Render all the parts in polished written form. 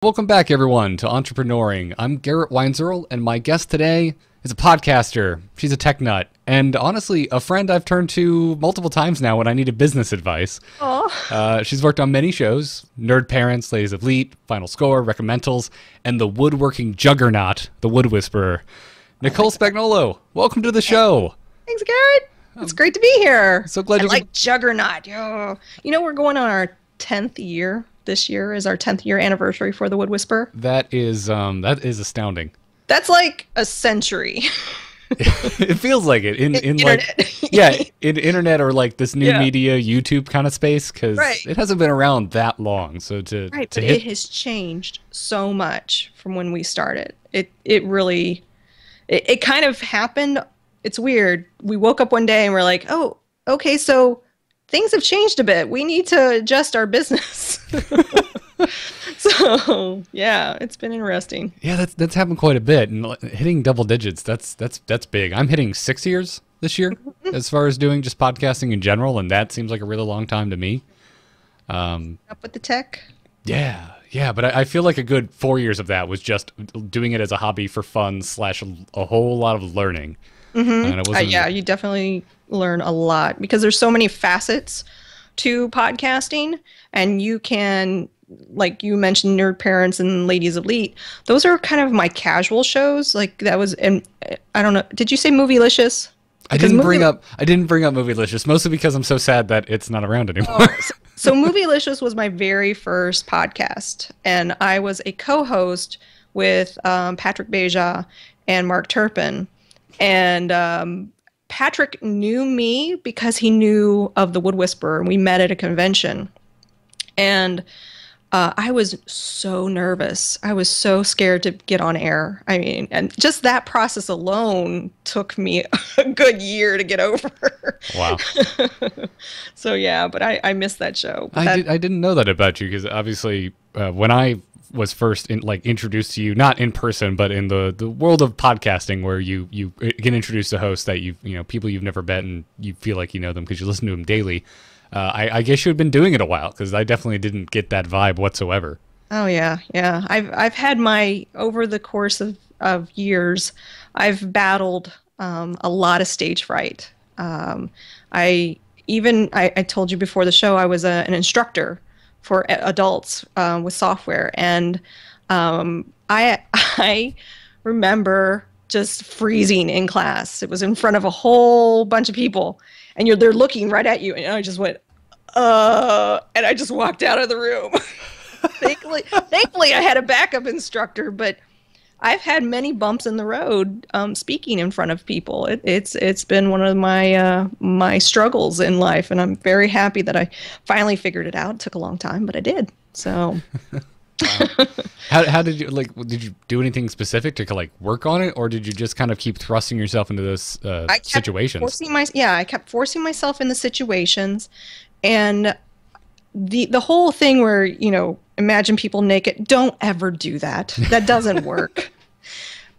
Welcome back, everyone, to Entrepreneuring. I'm Garrett Weinzierl, and my guest today is a podcaster. She's a tech nut, and honestly, a friend I've turned to multiple times now when I needed business advice. She's worked on many shows: Nerd Parents, Ladies of Leet, Final Score, Recommentals, and the woodworking juggernaut, the Wood Whisperer. Nicole Spagnuolo, welcome to the show. Thanks, Garrett. It's great to be here. So glad I like juggernaut. You know, we're going on our 10th year. This year is our 10th year anniversary for the Wood Whisperer. That is astounding. That's like a century. It feels like it in internet. Like in internet or like this new media YouTube kind of space, because it hasn't been around that long. So it has changed so much from when we started. It really kind of happened. It's weird. We woke up one day and we're like, oh, okay, so things have changed a bit. We need to adjust our business. So yeah, it's been interesting. Yeah, that's happened quite a bit, and hitting double digits. That's big. I'm hitting 6 years this year as far as doing just podcasting in general, and that seems like a really long time to me. Up with the tech. Yeah, but I feel like a good 4 years of that was just doing it as a hobby for fun / a whole lot of learning. And it wasn't, you definitely learn a lot because there's so many facets to podcasting, and you can, like you mentioned, Nerd Parents and Ladies of Leet. Those are kind of my casual shows. Like that was, and I don't know. Did you say Movielicious? I didn't bring up Movielicious, mostly because I'm so sad that it's not around anymore. So Movielicious was my very first podcast, and I was a co-host with Patrick Beja and Mark Turpin. And Patrick knew me because he knew of the Wood Whisperer, and we met at a convention. And I was so nervous. I was so scared to get on air. I mean, and just that process alone took me a good year to get over. Wow. So yeah, but I missed that show. I didn't know that about you, because obviously when I was first introduced to you, not in person, but in the world of podcasting, where you get introduced to hosts that people you've never met, and you feel like you know them because you listen to them daily. I guess you had been doing it a while, because I definitely didn't get that vibe whatsoever. Oh yeah. I've had over the course of years, I've battled a lot of stage fright. I told you before the show, I was an instructor for adults with software, and I remember just freezing in class. It was in front of a whole bunch of people, and they're looking right at you, and I just went, and I just walked out of the room. Thankfully, I had a backup instructor, but I've had many bumps in the road speaking in front of people. It's been one of my struggles in life, and I'm very happy that I finally figured it out. It took a long time, but I did. So, how did you Did you do anything specific to work on it, or did you just kind of keep thrusting yourself into those situations? I kept forcing myself in the situations, and the whole thing where imagine people naked. Don't ever do that. That doesn't work.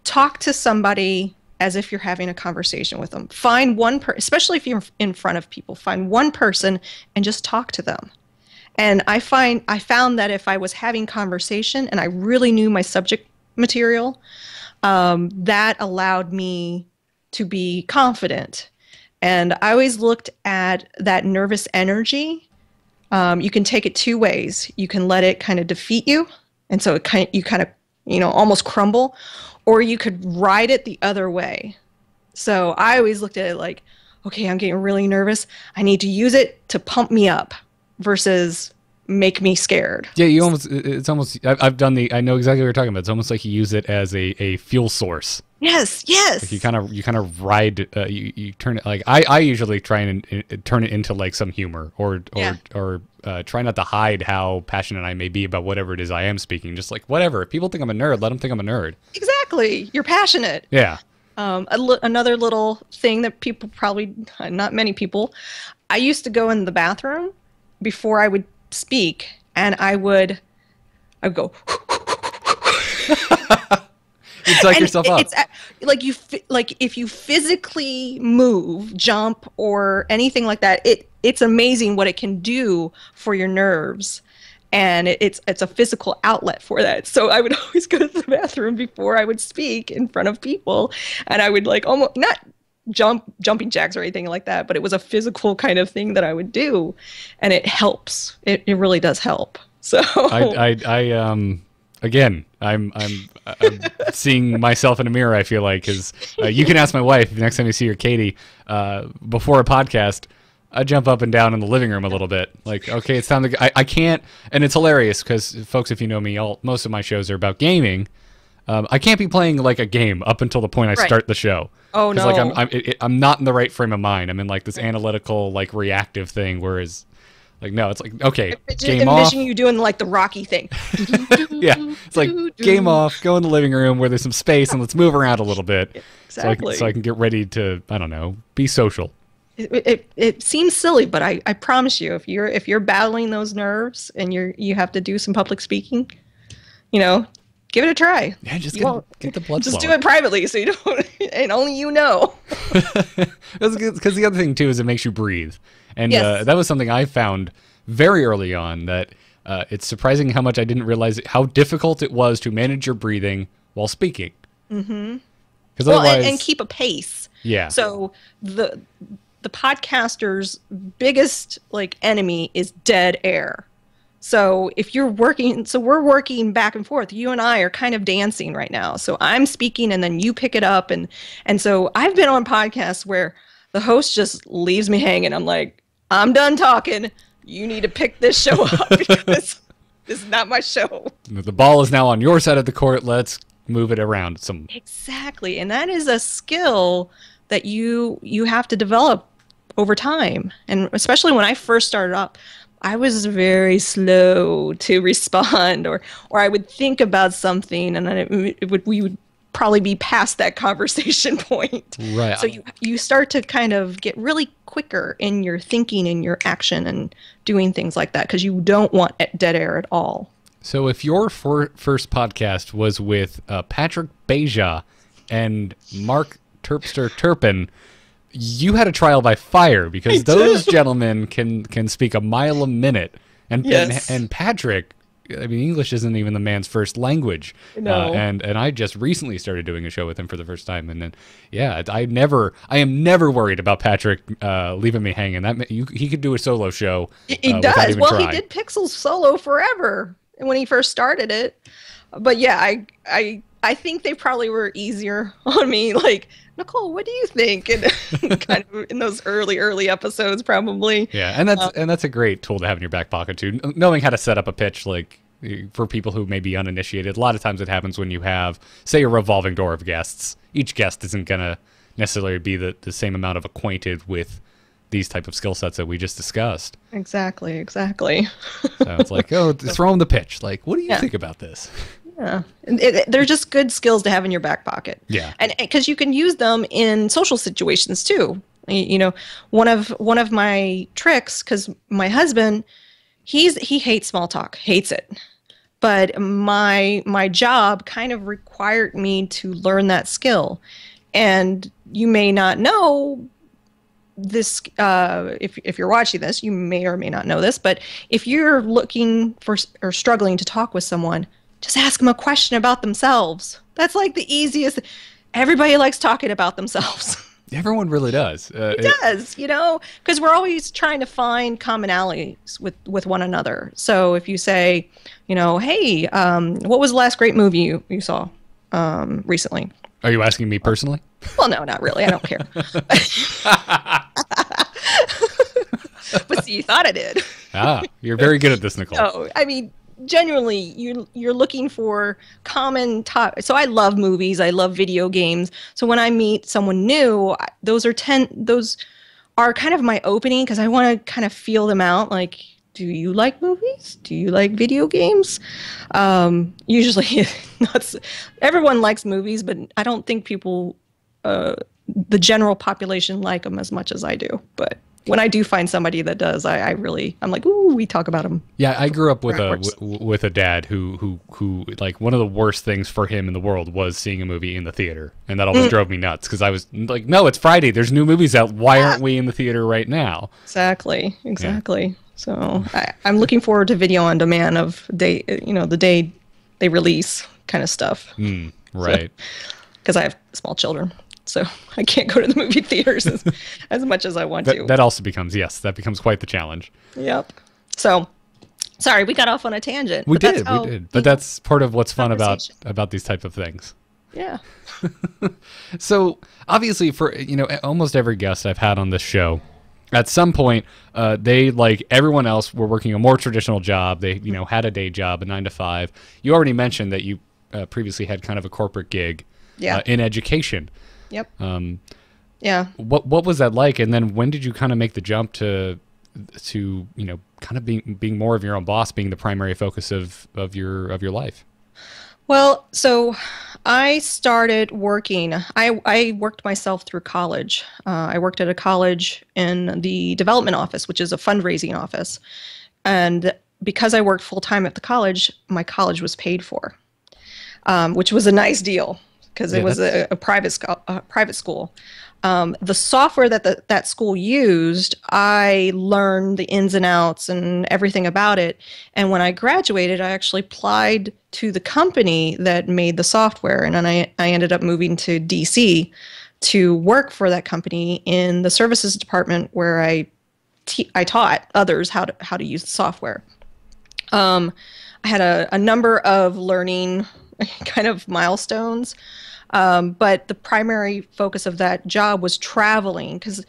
Talk to somebody as if you're having a conversation with them. Find one person, especially if you're in front of people, find one person and just talk to them. And I found that if I was having conversation and I really knew my subject material, that allowed me to be confident. And I always looked at that nervous energy. You can take it two ways. You can let it kind of defeat you, and so you kind of almost crumble, or you could ride it the other way. So I always looked at it like, okay, I'm getting really nervous. I need to use it to pump me up versus make me scared. Yeah, it's almost, I've done I know exactly what you're talking about. It's almost like you use it as a fuel source. Yes. Like you kind of ride, you turn it, I usually try and turn it into some humor, or try not to hide how passionate I may be about whatever it is I am speaking. Just whatever. If people think I'm a nerd, let them think I'm a nerd. Exactly. You're passionate. Yeah. Another little thing that people probably, not many people, I used to go in the bathroom before I would speak, and I'd go You psych yourself up. It's if you physically move, jump, or anything like that, it's amazing what it can do for your nerves. and it's a physical outlet for that. So I would always go to the bathroom before I would speak in front of people, and I would like almost not jumping jacks or anything like that, but it was a physical kind of thing that I would do, and it helps. It really does help. So again, I'm seeing myself in a mirror, I feel like, because you can ask my wife next time you see her, Katie, before a podcast, I jump up and down in the living room a little bit. Like, okay, it's time to I can't, and it's hilarious because, folks, if you know me, most of my shows are about gaming. I can't be playing like a game up until the point I start the show. Oh, no. Like, I'm not in the right frame of mind. I'm in like this analytical, like reactive thing, whereas like, no, it's like, okay, game off. Envision you doing like the Rocky thing. Yeah, it's like game off, go in the living room where there's some space and let's move around a little bit. Exactly. So I can get ready to, I don't know, be social. It seems silly, but I promise you, if you're battling those nerves and you have to do some public speaking, give it a try. Yeah, just get the blood just flowing. do it privately so you don't, and only you know. Because the other thing too is it makes you breathe, and Yes. that was something I found very early on, that it's surprising how much I didn't realize how difficult it was to manage your breathing while speaking. Mm-hmm. Because otherwise, and keep a pace. Yeah. So the podcaster's biggest like enemy is dead air. So if you're working, so we're working back and forth. You and I are kind of dancing right now. So I'm speaking and then you pick it up. And so I've been on podcasts where the host just leaves me hanging. I'm like, I'm done talking. You need to pick this show up because this is not my show. The ball is now on your side of the court. Let's move it around some. Exactly. And that is a skill that you have to develop over time. And especially when I first started up, I was very slow to respond, or I would think about something and then we would probably be past that conversation point. Right. So you start to kind of get really quicker in your thinking and your action and doing things like that because you don't want dead air at all. So if your first podcast was with Patrick Beja and Mark Terpster Turpin, you had a trial by fire because those gentlemen can speak a mile a minute, and Patrick, I mean, English isn't even the man's first language. No. And I just recently started doing a show with him for the first time, and then I am never worried about Patrick leaving me hanging. He could do a solo show. He does. Well, trying. He did Pixels solo forever when he first started it. But yeah, I think they probably were easier on me. Like, Nicole, what do you think? And kind of in those early episodes, probably. Yeah, and that's a great tool to have in your back pocket too. Knowing how to set up a pitch, like for people who may be uninitiated. A lot of times it happens when you have, say, a revolving door of guests. Each guest isn't gonna necessarily be the same amount of acquainted with these type of skill sets that we just discussed. Exactly. So it's like, throw them the pitch. Like, what do you think about this? Yeah, they're just good skills to have in your back pocket. Yeah, and because you can use them in social situations too. One of my tricks, because my husband, he hates small talk, hates it, but my job kind of required me to learn that skill. And you may not know this, if you're watching this, you may or may not know this, but if you're looking for or struggling to talk with someone, just ask them a question about themselves. That's like the easiest. Everybody likes talking about themselves. Everyone really does. It does, because we're always trying to find commonalities with one another. So if you say, hey, what was the last great movie you saw recently? Are you asking me personally? Well, no, not really. I don't care. But see, you thought I did. You're very good at this, Nicole. No, I mean, genuinely, you're looking for common topics. So I love movies. I love video games. So when I meet someone new, those are kind of my opening because I want to kind of feel them out. Like, do you like movies? Do you like video games? Usually, everyone likes movies, but I don't think people, the general population, like them as much as I do. But when I do find somebody that does, I'm like, ooh, we talk about them. Yeah, I grew up with a dad who like one of the worst things for him in the world was seeing a movie in the theater, and that always drove me nuts because I was like, no, it's Friday. There's new movies out. Why aren't we in the theater right now? Exactly. Yeah. So I'm looking forward to video on demand of the day they release kind of stuff. Right. Because I have small children, so I can't go to the movie theaters as much as I want to. That also becomes quite the challenge. Yep. So, sorry, we got off on a tangent. We did. But that's part of what's fun about these type of things. Yeah. So obviously, for almost every guest I've had on this show, at some point, they, like everyone else, were working a more traditional job. They had a day job, a 9 to 5. You already mentioned that you previously had kind of a corporate gig in education. Yep. Yeah. What was that like? And then when did you kind of make the jump to kind of being more of your own boss, being the primary focus of your life? Well, so I started working. I worked myself through college. I worked at a college in the development office, which is a fundraising office. And because I worked full time at the college, my college was paid for, which was a nice deal because it was a private school. The software that school used, I learned the ins and outs and everything about it. And when I graduated, I actually applied to the company that made the software. And then I ended up moving to DC to work for that company in the services department where I taught others how to use the software. I had a number of learning kind of milestones. But the primary focus of that job was traveling, because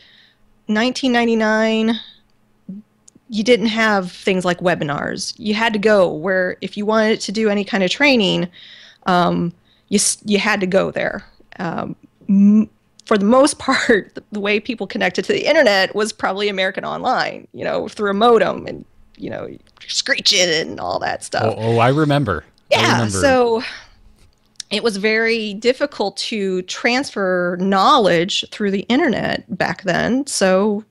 1999, you didn't have things like webinars. You had to go where, if you wanted to do any kind of training, you had to go there. For the most part, the way people connected to the internet was probably American Online, through a modem and, screeching and all that stuff. Oh, I remember. Yeah, so it was very difficult to transfer knowledge through the internet back then. So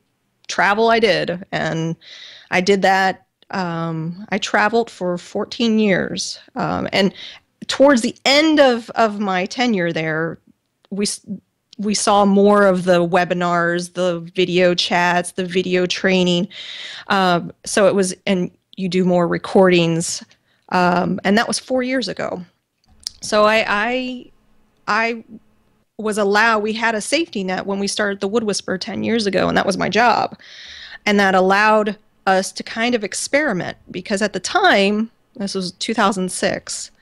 travel I did, and I did that. I traveled for 14 years. And towards the end of my tenure there, we saw more of the webinars, the video chats, the video training. So it was, and you do more recordings. And that was 4 years ago. So I was allowed, we had a safety net when we started the Wood Whisperer 10 years ago, and that was my job. And that allowed us to kind of experiment, because at the time, this was 2006,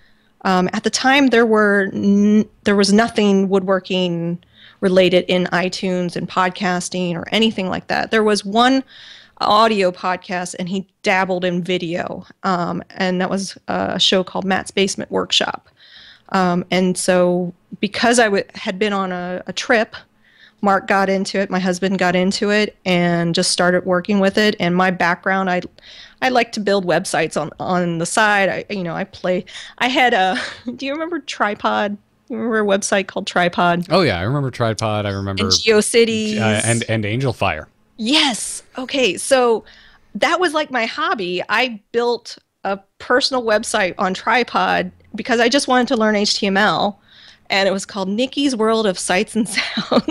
at the time there was nothing woodworking related in iTunes and podcasting or anything like that. There was one audio podcast, and he dabbled in video, and that was a show called Matt's Basement Workshop. And so because I had been on a trip, Mark got into it, my husband got into it, and just started working with it. And my background, I like to build websites on the side. I had do you remember Tripod? You remember a website called Tripod? Oh yeah, I remember Tripod. I remember and GeoCities and Angel Fire. Yes. Okay. So that was like my hobby. I built a personal website on Tripod because I just wanted to learn HTML, and it was called Nikki's World of Sights and Sounds.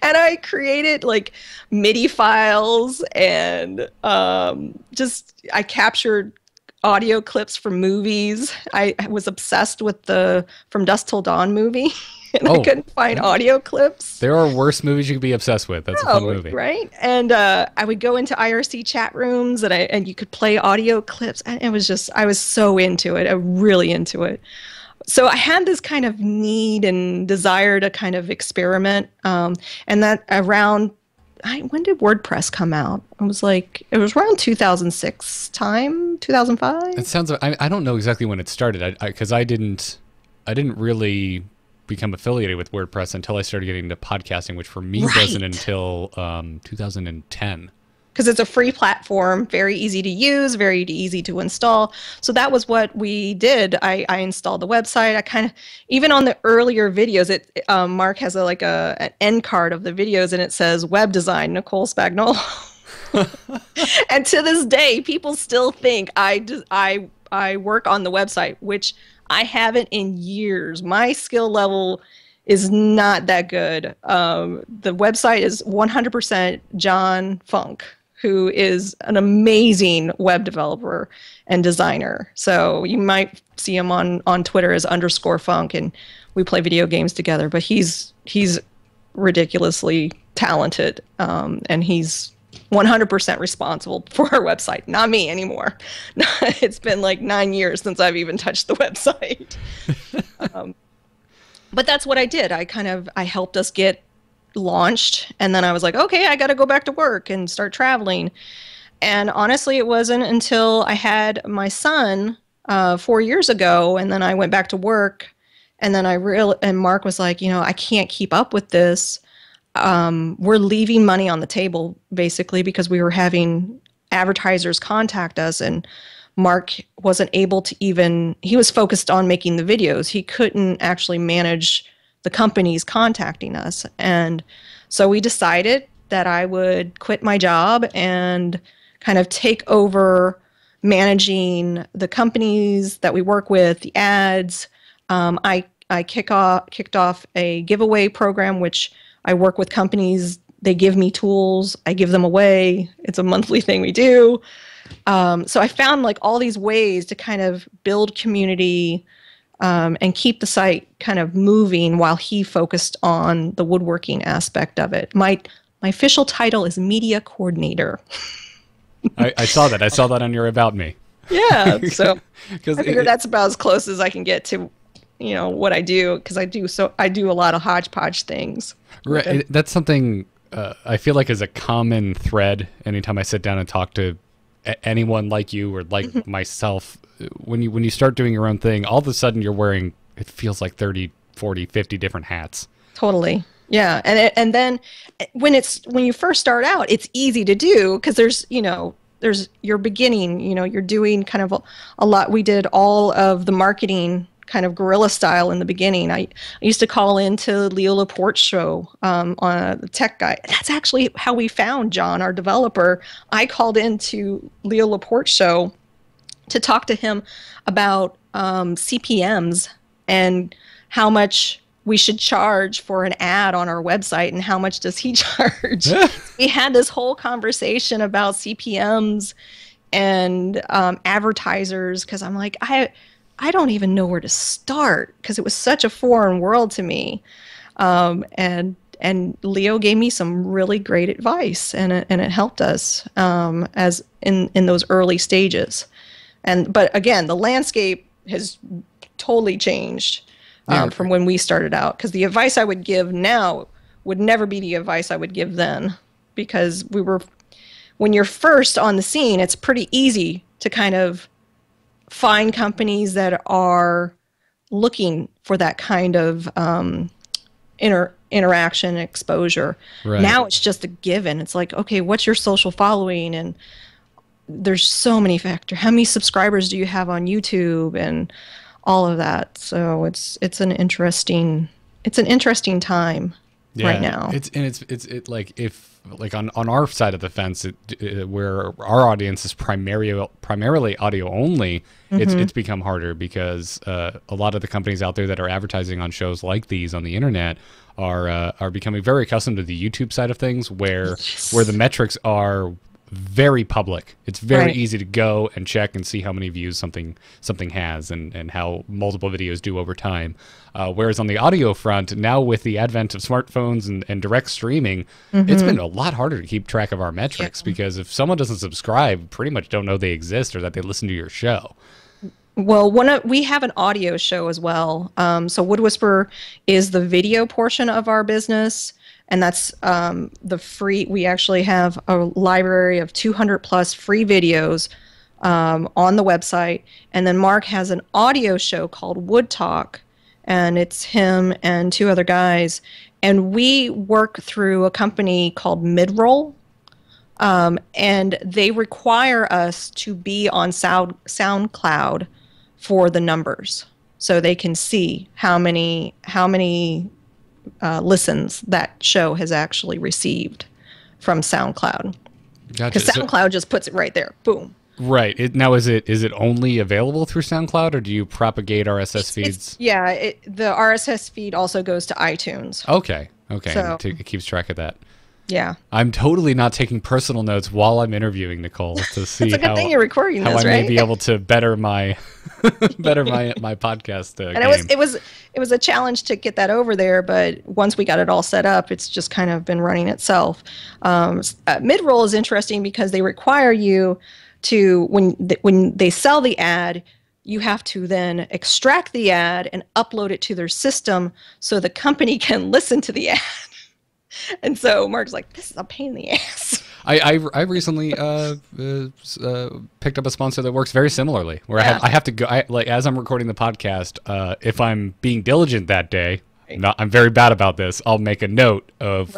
And I created like MIDI files, and I captured audio clips from movies. I was obsessed with the From Dusk Till Dawn movie. And I couldn't find audio clips. There are worse movies you could be obsessed with. That's a fun movie. Right? And I would go into IRC chat rooms, and you could play audio clips. And it was just, I was so into it. I really into it. So I had this kind of need and desire to kind of experiment. And that around, when did WordPress come out? It was around 2006 time, 2005. It sounds, I don't know exactly when it started, because I didn't really become affiliated with WordPress until I started getting into podcasting, which for me wasn't until 2010. Because it's a free platform, very easy to use, very easy to install. So that was what we did. I installed the website. I kind of, even on the earlier videos, Mark has an end card of the videos, and it says web design, Nicole Spagnuolo. And to this day, people still think I work on the website, which I haven't in years. My skill level is not that good. The website is 100% John Funk, who is an amazing web developer and designer. So you might see him on Twitter as _funk, and we play video games together. But he's ridiculously talented, and he's 100% responsible for our website. Not me anymore. It's been like 9 years since I've even touched the website. But that's what I did. I helped us get launched, and then I was like, okay, I got to go back to work and start traveling. And honestly, it wasn't until I had my son 4 years ago, and then I went back to work, and then and Mark was like, I can't keep up with this. We're leaving money on the table, basically, because we were having advertisers contact us, and Mark wasn't able to he was focused on making the videos. He couldn't actually manage the companies contacting us. And so we decided that I would quit my job and kind of take over managing the companies that we work with, the ads. I kicked off a giveaway program, which I work with companies. They give me tools. I give them away. It's a monthly thing we do. So I found like all these ways to kind of build community and keep the site kind of moving while he focused on the woodworking aspect of it. My official title is media coordinator. I saw that. I saw that on your About Me. Yeah. So I figure that's about as close as I can get to, what I do, because I do a lot of hodgepodge things. Right. That's something I feel like is a common thread anytime I sit down and talk to anyone like you or like myself. When you start doing your own thing, all of a sudden you're wearing, it feels like 30, 40, 50 different hats. Totally. Yeah. And then when you first start out, it's easy to do because there's your beginning, you're doing kind of a lot. We did all of the marketing kind of guerrilla style in the beginning. I used to call into Leo Laporte's show on the tech guy. That's actually how we found John, our developer. I called into Leo Laporte's show to talk to him about CPMs and how much we should charge for an ad on our website and how much does he charge. We had this whole conversation about CPMs and advertisers, because I'm like, I don't even know where to start because it was such a foreign world to me. And Leo gave me some really great advice, and it helped us as in those early stages. But again, the landscape has totally changed from when we started out, because the advice I would give now would never be the advice I would give then, because when you're first on the scene, it's pretty easy to kind of find companies that are looking for that kind of interaction and exposure. Right. Now it's just a given. It's like, okay, what's your social following? And there's so many factors. How many subscribers do you have on YouTube and all of that? So it's an interesting time right now. It's like if like on our side of the fence, where our audience is primarily audio only, it's become harder because a lot of the companies out there that are advertising on shows like these on the internet are becoming very accustomed to the YouTube side of things, where the metrics are very public. It's very easy to go and check and see how many views something has and how multiple videos do over time. Whereas on the audio front, now with the advent of smartphones and direct streaming, it's been a lot harder to keep track of our metrics, because if someone doesn't subscribe, pretty much don't know they exist or that they listen to your show. Well, we have an audio show as well. So Wood Whisperer is the video portion of our business. And that's the free. We actually have a library of 200 plus free videos on the website. And then Mark has an audio show called Wood Talk, and it's him and two other guys. And we work through a company called Midroll, and they require us to be on SoundCloud for the numbers, so they can see how many listens that show has actually received from SoundCloud. Gotcha. Because SoundCloud just puts it right there. Boom. Right. Now, is it only available through SoundCloud, or do you propagate RSS feeds? The RSS feed also goes to iTunes. Okay. So, It keeps track of that. Yeah. I'm totally not taking personal notes while I'm interviewing Nicole to see It's a good thing you're recording how this, I right? may be able to better my my podcast and game. it was a challenge to get that over there, but once we got it all set up, it's just kind of been running itself. Mid-roll is interesting because they require you to, when they sell the ad, you have to then extract the ad and upload it to their system so the company can listen to the ad. And so Mark's like, this is a pain in the ass. I recently picked up a sponsor that works very similarly, where I have to go, like as I'm recording the podcast, if I'm being diligent that day, I'm very bad about this, I'll make a note of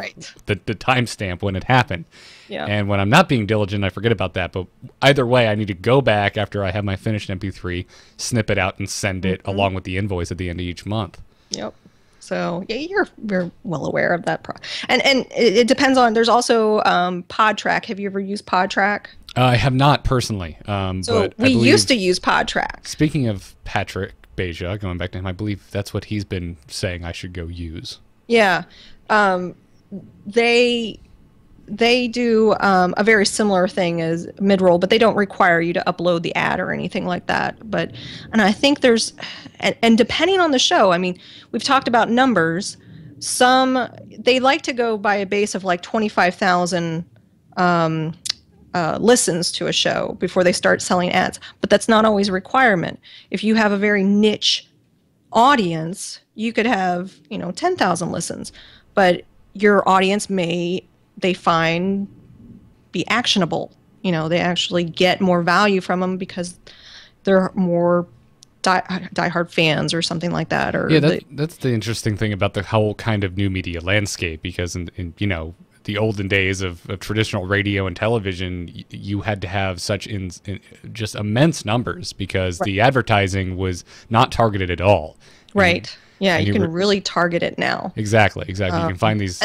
the timestamp when it happened. Yeah. And when I'm not being diligent, I forget about that. But either way, I need to go back after I have my finished MP3, snip it out, and send it along with the invoice at the end of each month. Yep. So yeah, you're well aware of that. And it depends on. There's also PodTrack. Have you ever used PodTrack? I have not personally. So but we used to use PodTrack. Speaking of Patrick Beja, going back to him, I believe that's what he's been saying I should go use. Yeah. They do a very similar thing as mid-roll, but they don't require you to upload the ad or anything like that. And I think there's, and depending on the show, I mean, we've talked about numbers. They like to go by a base of like 25,000 listens to a show before they start selling ads, but that's not always a requirement. If you have a very niche audience, you could have 10,000 listens, but your audience they find be actionable. They actually get more value from them because they're more diehard fans or something like that. Or that's the interesting thing about the whole kind of new media landscape, because in the olden days of traditional radio and television, you had to have such just immense numbers because the advertising was not targeted at all. Right. Yeah, you can really target it now. Exactly. You can find these,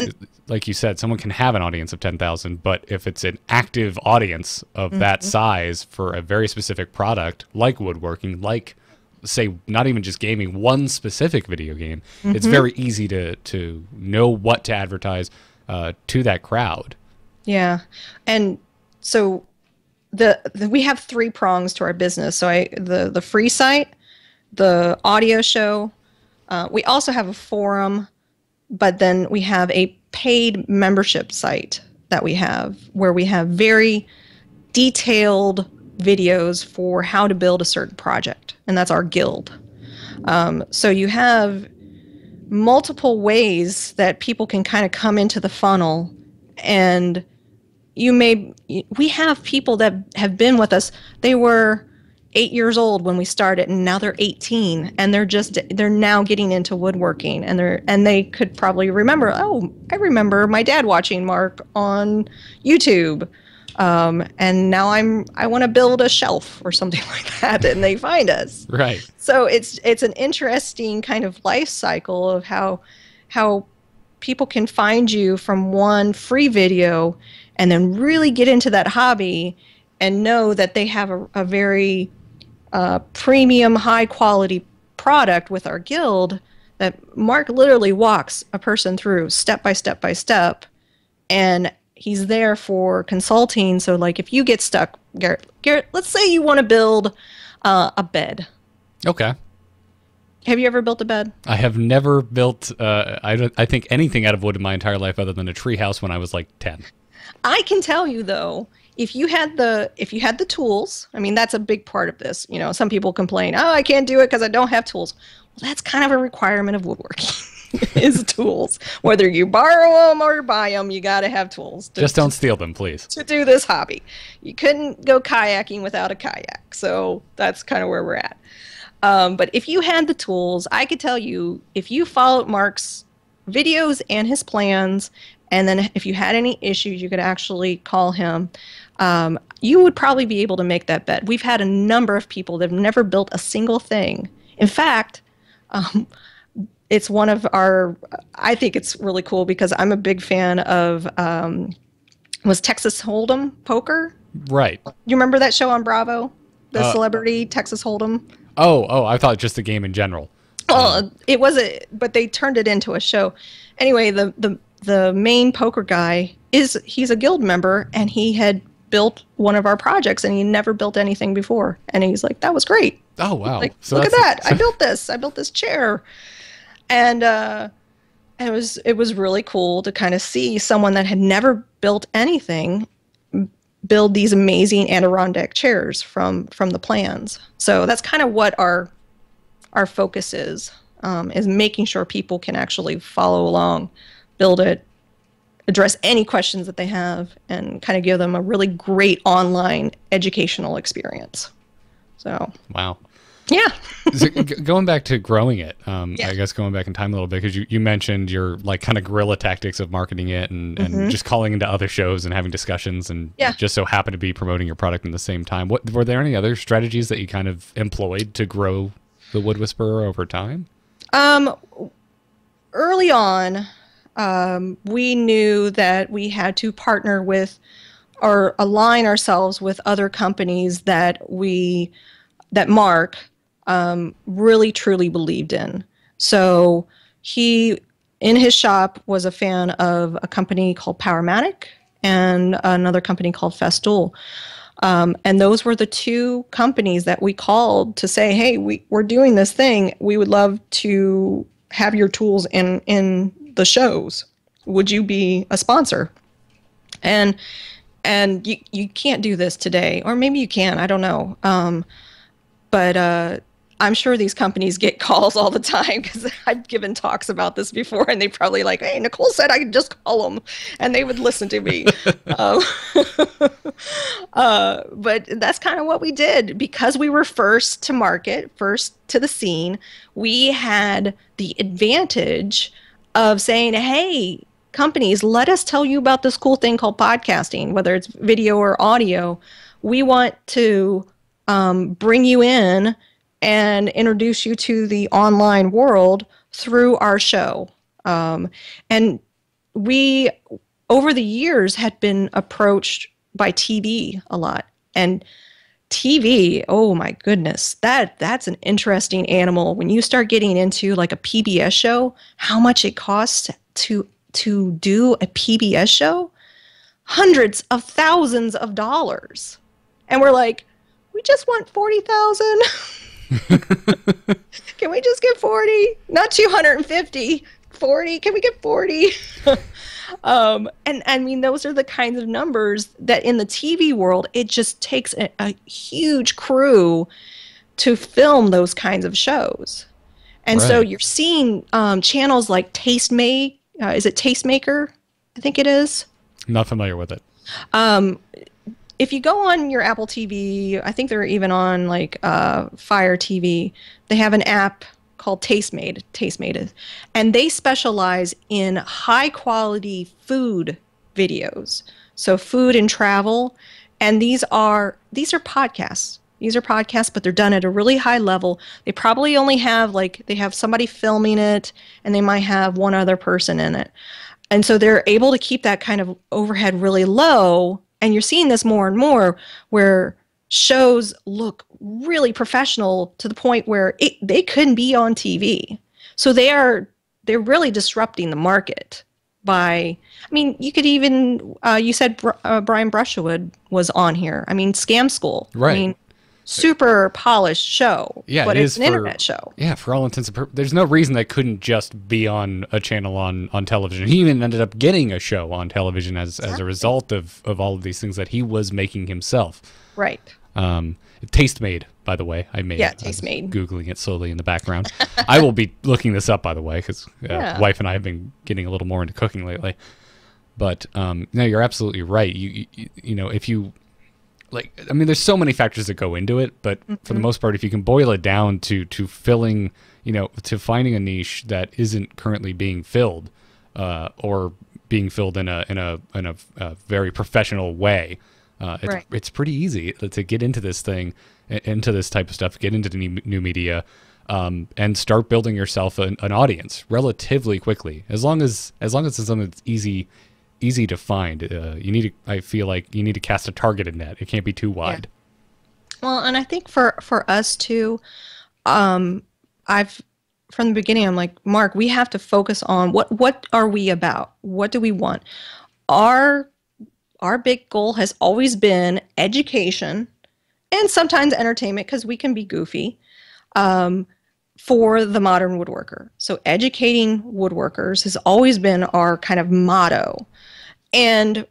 like you said, someone can have an audience of 10,000, but if it's an active audience of that size for a very specific product, like woodworking, like, say, not even just gaming, one specific video game, it's very easy to know what to advertise to that crowd. Yeah. And so we have 3 prongs to our business. So the free site, the audio show, we also have a forum, but then we have a paid membership site that we have where we have very detailed videos for how to build a certain project, and that's our guild. So you have multiple ways that people can kind of come into the funnel, and we have people that have been with us. They were 8 years old when we started, and now they're 18, and they're now getting into woodworking, and they could probably remember, oh, I remember my dad watching Mark on YouTube, and now I want to build a shelf or something like that, and they find us. Right. So it's an interesting kind of life cycle of how people can find you from one free video and then really get into that hobby and know that they have a very premium, high quality product with our guild that Mark literally walks a person through step by step by step, and he's there for consulting. So like if you get stuck, Garrett, let's say you want to build a bed. Okay. Have you ever built a bed? I have never built I think anything out of wood in my entire life other than a tree house when I was like 10. I can tell you though, if you had the tools, I mean, that's a big part of this. Some people complain, oh, I can't do it because I don't have tools. Well, that's kind of a requirement of woodworking is tools. Whether you borrow them or buy them, you got to have tools. Just don't steal them, please. To do this hobby. You couldn't go kayaking without a kayak. So that's kind of where we're at. But if you had the tools, I could tell you, if you followed Mark's videos and his plans, and then if you had any issues, you could actually call him. You would probably be able to make that bed. We've had a number of people that have never built a single thing. In fact, it's one of I think it's really cool because I'm a big fan of, was Texas Hold'em poker? Right. You remember that show on Bravo? The celebrity Texas Hold'em? Oh, I thought just the game in general. Well, but they turned it into a show. Anyway, the main poker guy he's a guild member, and he had built one of our projects, and he never built anything before. And he's like, "That was great." Oh wow! Like, So look at that! I built this. I built this chair, and it was really cool to kind of see someone that had never built anything build these amazing Adirondack chairs from the plans. So that's kind of what our focus is making sure people can actually follow along, build it, address any questions that they have, and kind of give them a really great online educational experience. So wow. Yeah. So, going back to growing it, I guess going back in time a little bit, because you mentioned your like kind of guerrilla tactics of marketing it and just calling into other shows and having discussions and just so happen to be promoting your product in the same time. Were there any other strategies that you kind of employed to grow the Wood Whisperer over time? Early on, we knew that we had to partner with or align ourselves with other companies that Mark really truly believed in. So he, in his shop, was a fan of a company called Powermatic and another company called Festool. And those were the two companies that we called to say, hey, we're doing this thing. We would love to have your tools in the shows. Would you be a sponsor? And you can't do this today, or maybe you can, I don't know. But I'm sure these companies get calls all the time, because I've given talks about this before, and they probably like, hey, Nicole said I could just call them, and they would listen to me. But that's kind of what we did. Because we were first to market, first to the scene, we had the advantage of saying, hey, companies, let us tell you about this cool thing called podcasting, whether it's video or audio. We want to bring you in and introduce you to the online world through our show. And we, over the years, had been approached by TV a lot. And TV, oh my goodness, that's an interesting animal. When you start getting into like a PBS show, how much it costs to do a PBS show? Hundreds of thousands of dollars. And we're like, we just want 40,000. Can we just get 40? Not 250, 40. Can we get 40? And I mean, those are the kinds of numbers that in the TV world, it just takes a huge crew to film those kinds of shows. And so you're seeing channels like Tastemade. Is it Tastemaker? I think it is. Not familiar with it. If you go on your Apple TV, I think they're even on like Fire TV, they have an app called Tastemade, and they specialize in high quality food videos. So food and travel, and these are podcasts. These are podcasts, but they're done at a really high level. They probably only have they have somebody filming it, and they might have one other person in it. And so they're able to keep that kind of overhead really low. And you're seeing this more and more where shows look really professional to the point where they couldn't be on TV. So they're really disrupting the market by, I mean, you could even, you said Brian Brushwood was on here. I mean, Scam School. Right. I mean, super polished show. Yeah, but it's an internet show. Yeah, for all intents and purposes. There's no reason that couldn't just be on a channel on television. He even ended up getting a show on television as a result of all of these things that he was making himself. Right. Tastemade, by the way. Tastemade. Googling it slowly in the background. I will be looking this up, by the way, because wife and I have been getting a little more into cooking lately. But no, you're absolutely right. You know, if you... I mean, there's so many factors that go into it, but for the most part, if you can boil it down to filling, to finding a niche that isn't currently being filled, or being filled in a very professional way, it's pretty easy to get into this thing, into this type of stuff, get into the new media, and start building yourself an audience relatively quickly. As long as it's something that's easy to find. I feel like you need to cast a targeted net. It can't be too wide. Yeah. Well, and I think for us too, from the beginning, I'm like, Mark, we have to focus on what are we about? What do we want? our big goal has always been education and sometimes entertainment, because we can be goofy, for the modern woodworker. So educating woodworkers has always been our kind of motto. And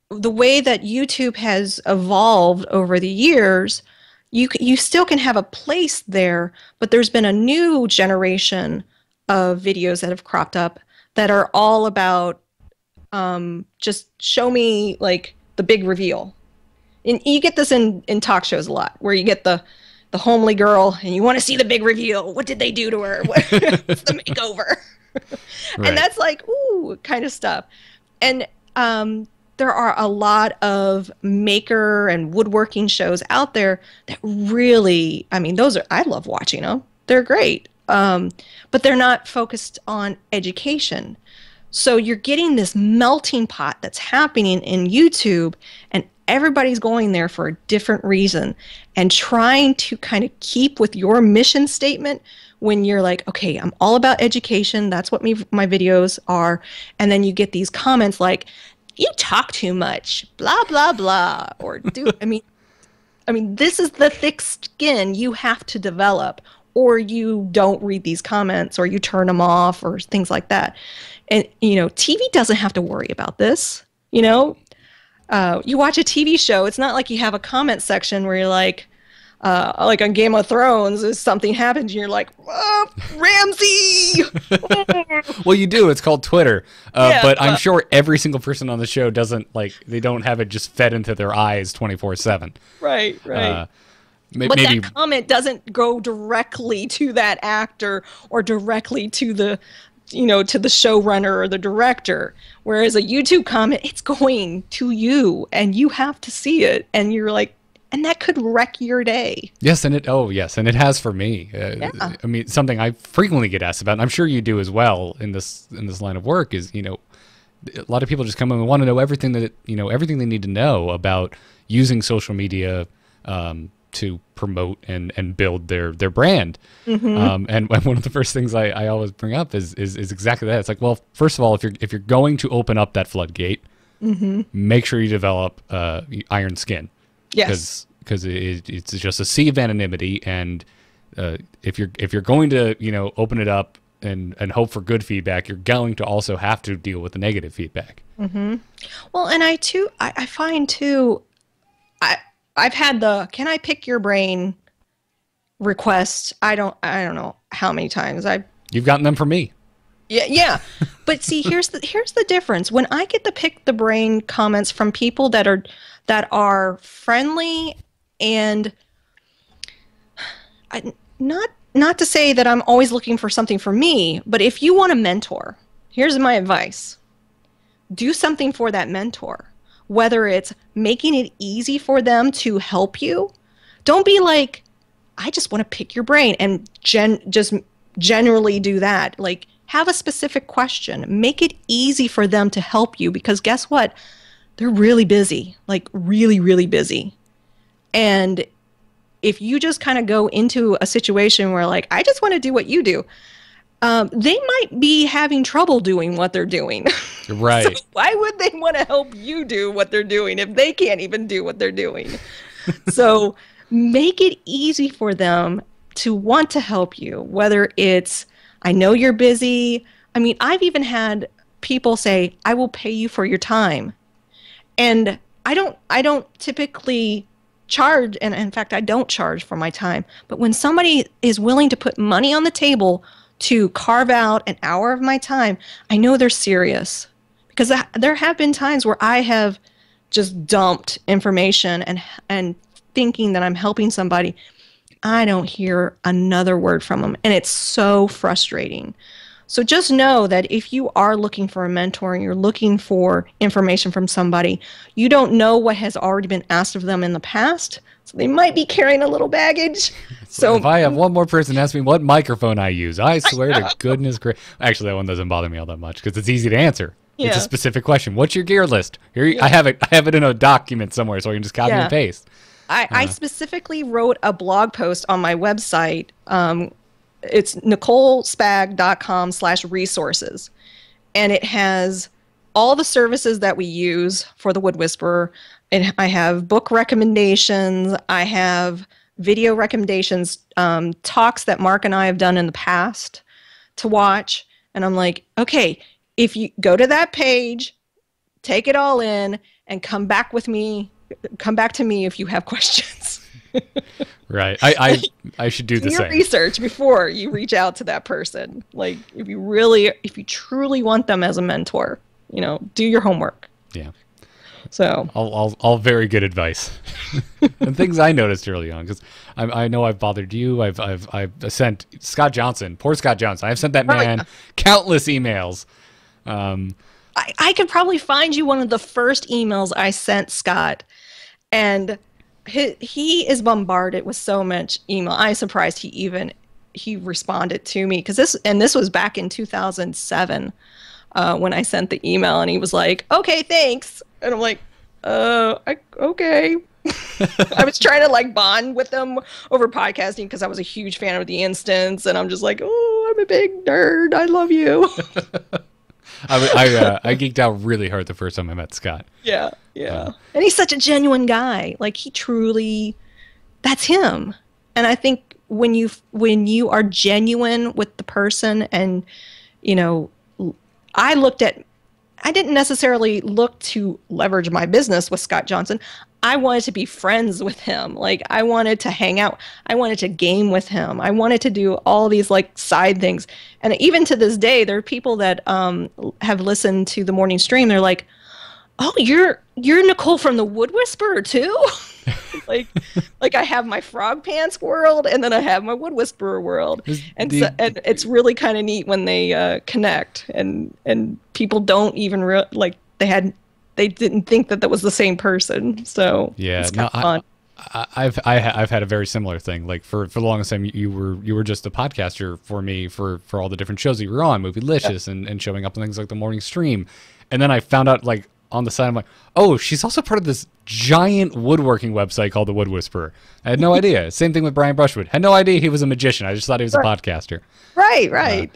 the way that YouTube has evolved over the years, you still can have a place there, but there's been a new generation of videos that have cropped up that are all about just show me like the big reveal. And you get this in talk shows a lot, where you get the homely girl and you want to see the big reveal. What did they do to her? What's the makeover? Right. And that's like, ooh, kind of stuff. And there are a lot of maker and woodworking shows out there that really, I mean, I love watching them. They're great. But they're not focused on education. So you're getting this melting pot that's happening in YouTube, and everybody's going there for a different reason, and trying to kind of keep with your mission statement when you're like, okay, I'm all about education. That's what my videos are. And then you get these comments like, you talk too much, blah, blah, blah. Or I mean, this is the thick skin you have to develop, or you don't read these comments, or you turn them off, or things like that. And, TV doesn't have to worry about this. You watch a TV show, it's not like you have a comment section where you're like on Game of Thrones, if something happens, and you're like, oh, Ramsay! Well, you do. It's called Twitter. But I'm sure every single person on the show they don't have it just fed into their eyes 24/7. Right. But maybe that comment doesn't go directly to that actor or directly to the to the showrunner or the director. Whereas a YouTube comment, it's going to you, and you have to see it, and you're like, and that could wreck your day. Yes, and it has for me. I mean, something I frequently get asked about, and I'm sure you do as well in this line of work, is a lot of people just come in and want to know everything everything they need to know about using social media to promote and build their brand. Mm-hmm. And one of the first things I always bring up is exactly that. It's like, well, first of all, if you're going to open up that floodgate, mm-hmm. make sure you develop iron skin. Yes, because it's just a sea of anonymity, and if you're going to open it up and hope for good feedback, you're going to also have to deal with the negative feedback. Mm-hmm. Well, and I find too, I've had the "can I pick your brain" request. I don't know how many times you've gotten them from me. Yeah. But see, here's the difference. When I get the pick the brain comments from people that are friendly, and not to say that I'm always looking for something for me, but if you want a mentor, here's my advice. Do something for that mentor. Whether it's making it easy for them to help you. Don't be like, I just want to pick your brain and just generally do that. Like, have a specific question. Make it easy for them to help you, because guess what? They're really busy, like really, really busy. And if you just kind of go into a situation where like, I just want to do what you do, they might be having trouble doing what they're doing. Right. So why would they want to help you do what they're doing if they can't even do what they're doing? So make it easy for them to want to help you, whether it's, I know you're busy. I mean, I've even had people say, I will pay you for your time. And I don't typically charge, and in fact, I don't charge for my time. But when somebody is willing to put money on the table to carve out an hour of my time, I know they're serious. Because there have been times where I have just dumped information and thinking that I'm helping somebody. I don't hear another word from them, and it's so frustrating. So just know that if you are looking for a mentor and you're looking for information from somebody, you don't know what has already been asked of them in the past, so they might be carrying a little baggage. So if I have one more person ask me what microphone I use, I swear to goodness gracious. Actually, that one doesn't bother me all that much because it's easy to answer. Yeah. It's a specific question. What's your gear list? Here, yeah. I have it in a document somewhere, so I can just copy and paste. I specifically wrote a blog post on my website. It's NicoleSpag.com/resources. And it has all the services that we use for the Wood Whisperer. And I have book recommendations. I have video recommendations, talks that Mark and I have done in the past to watch. And I'm like, okay, if you go to that page, take it all in, and come back to me if you have questions. Right. I should do the same. Do your research before you reach out to that person. Like, if you truly want them as a mentor, do your homework. Yeah. So all very good advice. And things I noticed early on, because I know I've bothered you. I've sent Scott Johnson, poor Scott Johnson. I've sent that man countless emails. I could probably find you one of the first emails I sent Scott, and he is bombarded with so much email. I'm surprised he responded to me, because this was back in 2007 when I sent the email, and he was like, "Okay, thanks," and I'm like, "Okay." I was trying to like bond with them over podcasting because I was a huge fan of the Instance, and I'm just like, "Oh, I'm a big nerd. I love you." I geeked out really hard the first time I met Scott. Yeah. And he's such a genuine guy. Like, that's him. And I think when you are genuine with the person, and, I didn't necessarily look to leverage my business with Scott Johnson. I wanted to be friends with him. Like, I wanted to hang out. I wanted to game with him. I wanted to do all these like side things. And even to this day, there are people that have listened to the morning stream. They're like, "Oh, you're Nicole from the Wood Whisperer too?" like I have my Frog Pants world, and then I have my Wood Whisperer world. And it's really kind of neat when they connect, and people don't even they didn't think that was the same person. So yeah, it's kind of fun. I've had a very similar thing. Like for the longest time, you were just a podcaster for me for all the different shows that you were on, Movielicious, and showing up on things like the morning stream. And then I found out, like, on the side, I'm like, oh, she's also part of this giant woodworking website called the Wood Whisperer. I had no idea. Same thing with Brian Brushwood. Had no idea he was a magician. I just thought he was a podcaster. Right.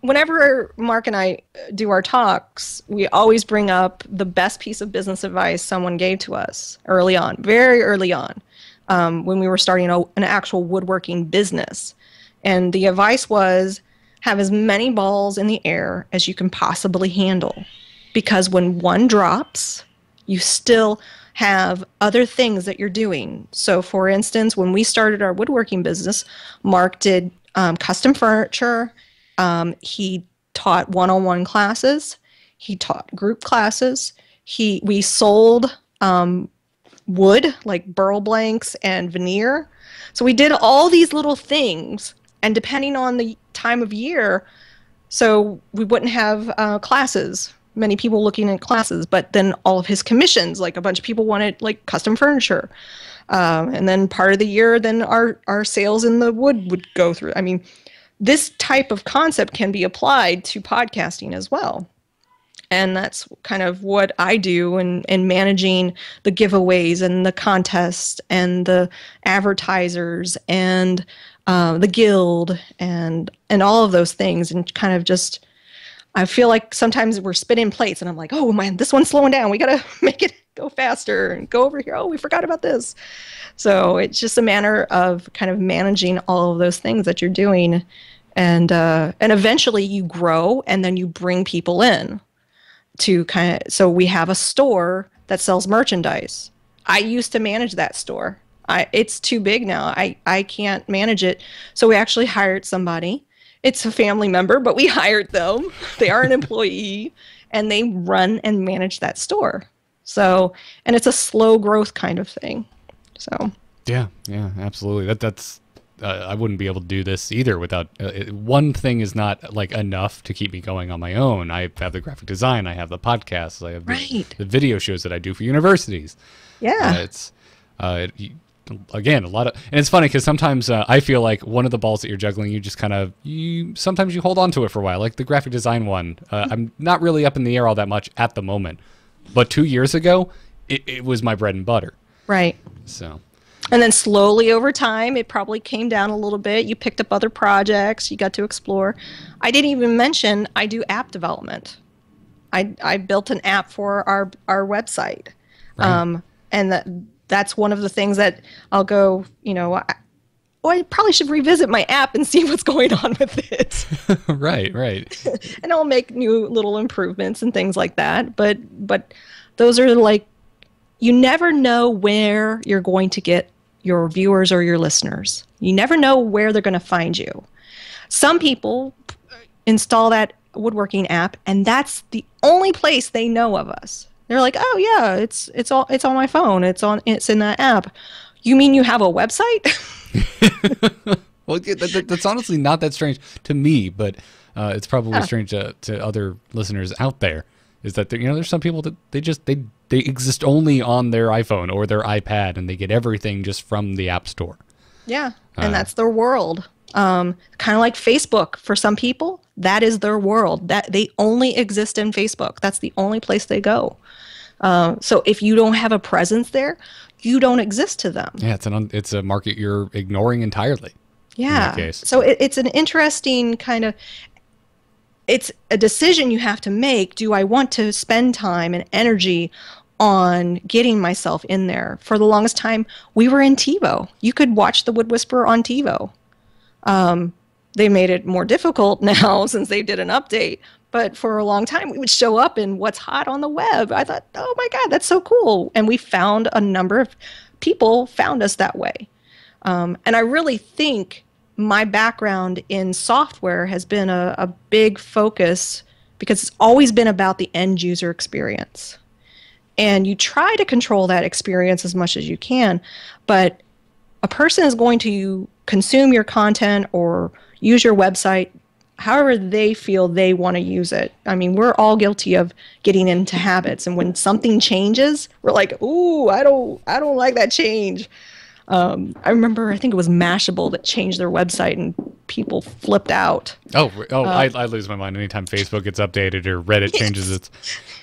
Whenever Mark and I do our talks, we always bring up the best piece of business advice someone gave to us early on, very early on, when we were starting an actual woodworking business. And the advice was, have as many balls in the air as you can possibly handle. Because when one drops, you still have other things that you're doing. So, for instance, when we started our woodworking business, Mark did custom furniture. He taught one-on-one classes. He taught group classes. We sold wood, like burl blanks and veneer. So we did all these little things, and depending on the time of year, so we wouldn't have classes, many people looking at classes, but then all of his commissions, like a bunch of people wanted like custom furniture. And then part of the year, then our sales in the wood would go through. I mean, this type of concept can be applied to podcasting as well. And that's kind of what I do in managing the giveaways and the contests and the advertisers and the guild and all of those things. And kind of just, I feel like sometimes we're spinning plates and I'm like, oh man, this one's slowing down. We got to make it go faster and go over here. Oh, we forgot about this. So it's just a matter of kind of managing all of those things that you're doing. And eventually you grow, and then you bring people in to so we have a store that sells merchandise. I used to manage that store. It's too big now. I can't manage it. So we actually hired somebody. It's a family member, but we hired them. They are an employee, and they run and manage that store. So, and it's a slow growth kind of thing. So yeah, absolutely. That's I wouldn't be able to do this either without one thing is not like enough to keep me going on my own. I have the graphic design, I have the podcasts, I have the video shows that I do for universities. Yeah, it's again a lot of, and it's funny because sometimes I feel like one of the balls that you're juggling, you just kind of sometimes you hold on to it for a while. Like the graphic design one, I'm not really up in the air all that much at the moment, but 2 years ago, it was my bread and butter. Right. So. And then slowly over time, it probably came down a little bit. You picked up other projects. You got to explore. I didn't even mention I do app development. I built an app for our website. Right. And that's one of the things that I'll go, I probably should revisit my app and see what's going on with it. Right, right. And I'll make new little improvements and things like that. But those are like, you never know where you're going to get your viewers or your listeners. You never know where they're going to find you. Some people install that woodworking app, and that's the only place they know of us. They're like, "Oh yeah, it's on my phone. It's in that app." You mean you have a website? Well, that's honestly not that strange to me, but it's probably strange to other listeners out there. Is that there's some people that they exist only on their iPhone or their iPad, and they get everything just from the App Store. Yeah, and that's their world. Kind of like Facebook for some people, that is their world. That they only exist in Facebook. That's the only place they go. So if you don't have a presence there, you don't exist to them. Yeah, it's a market you're ignoring entirely. Yeah. In that case. So it's an interesting kind of. It's a decision you have to make. Do I want to spend time and energy on getting myself in there? For the longest time, we were in TiVo. You could watch The Wood Whisperer on TiVo. They made it more difficult now since they did an update. But for a long time, we would show up in what's hot on the web. I thought, oh my God, that's so cool. And we found a number of people found us that way. And I really think my background in software has been a big focus because it's always been about the end user experience. And you try to control that experience as much as you can, but a person is going to consume your content or use your website however they feel they want to use it. I mean, we're all guilty of getting into habits, and when something changes, we're like, "Ooh, I don't like that change." I remember, I think it was Mashable that changed their website, and people flipped out. I lose my mind anytime Facebook gets updated or Reddit changes its.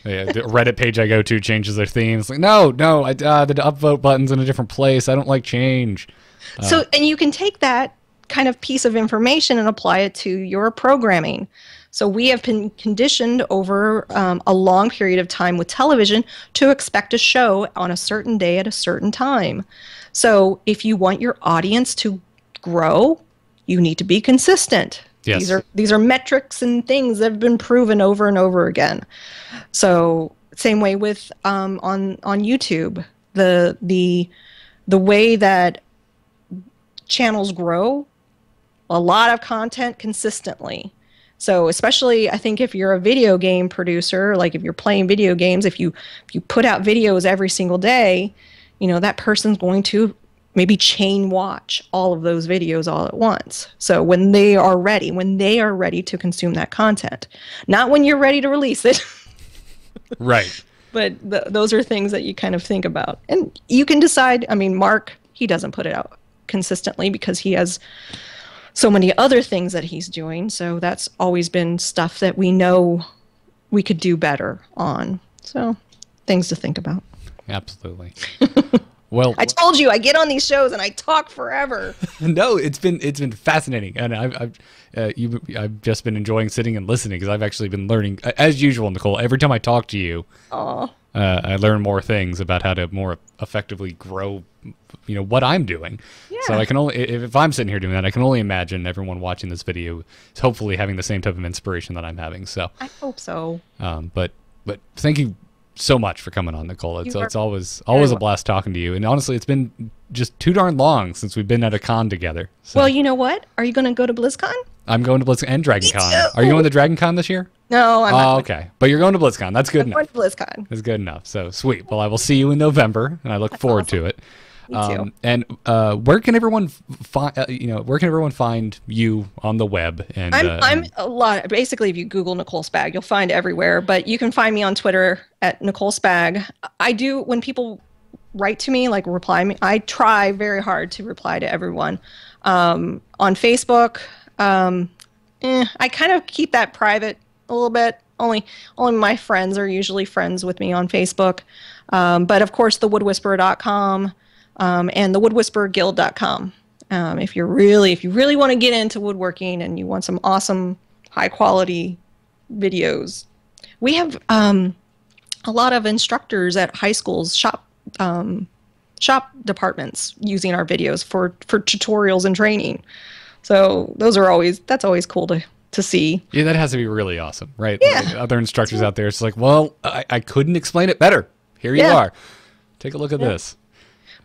The Reddit page I go to changes their theme. It's like, no, the upvote button's in a different place. I don't like change. And you can take that kind of piece of information and apply it to your programming. So we have been conditioned over a long period of time with television to expect a show on a certain day at a certain time. So if you want your audience to grow, you need to be consistent. Yes. These are metrics and things that have been proven over and over again. So same way with on YouTube, the way that channels grow, a lot of content consistently. So especially, I think if you're a video game producer, like if you're playing video games, if you put out videos every single day, that person's going to maybe chain watch all of those videos all at once. So when they are ready to consume that content, not when you're ready to release it. Right. But those are things that you kind of think about. And you can decide, I mean, Mark, he doesn't put it out consistently because he has so many other things that he's doing. So that's always been stuff that we know we could do better on. So things to think about. Absolutely. Well, I told you I get on these shows and I talk forever. No, it's been fascinating, and I've just been enjoying sitting and listening because I've actually been learning as usual, Nicole. Every time I talk to you, I learn more things about how to more effectively grow, what I'm doing. Yeah. So I can only, if I'm sitting here doing that, I can only imagine everyone watching this video is hopefully having the same type of inspiration that I'm having. So I hope so. But thank you so much for coming on, Nicole. It's always a blast talking to you. And honestly, it's been just too darn long since we've been at a con together. So. Well, you know what? Are you going to go to BlizzCon? I'm going to BlizzCon and DragonCon. Are you going to DragonCon this year? No, I'm not. Oh, okay. But you're going to BlizzCon. That's good enough. I'm going to BlizzCon. That's good enough. So sweet. Well, I will see you in November, and I look forward to it. Me too. And where can everyone find you on the web? And I'm a lot. Basically, if you Google Nicole Spag, you'll find everywhere. But you can find me on Twitter at Nicole Spag. I do, when people write to me, like reply me, I try very hard to reply to everyone. On Facebook, I kind of keep that private a little bit. Only my friends are usually friends with me on Facebook. But of course, thewoodwhisperer.com. and the woodwhispererguild.com. If you really want to get into woodworking and you want some awesome, high quality videos, we have a lot of instructors at high schools, shop departments using our videos for tutorials and training. So that's always cool to see. Yeah, that has to be really awesome, right? Yeah. Like other instructors out there, it's like, well, I couldn't explain it better. Here you are. Take a look at this.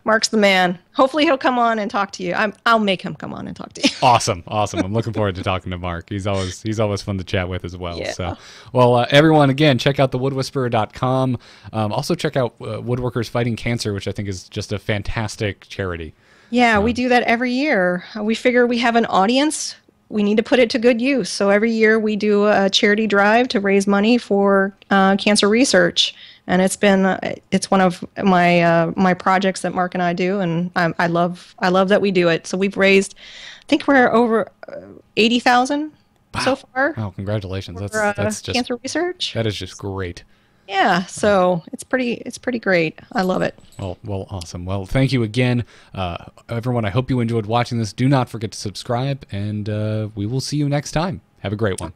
Mark's the man. Hopefully he'll come on and talk to you. I'll make him come on and talk to you. Awesome. I'm looking forward to talking to Mark. He's always fun to chat with as well. Yeah. So, well, everyone, again, check out thewoodwhisperer.com. Also check out Woodworkers Fighting Cancer, which I think is just a fantastic charity. Yeah, we do that every year. We figure we have an audience. We need to put it to good use. So every year we do a charity drive to raise money for cancer research. And it's one of my projects that Mark and I do, and I love that we do it. So we've raised, I think we're over 80,000 so far. Oh, congratulations! For, that's just cancer research. That is just great. Yeah, so it's pretty great. I love it. Well, awesome. Well, thank you again, everyone. I hope you enjoyed watching this. Do not forget to subscribe, and we will see you next time. Have a great one.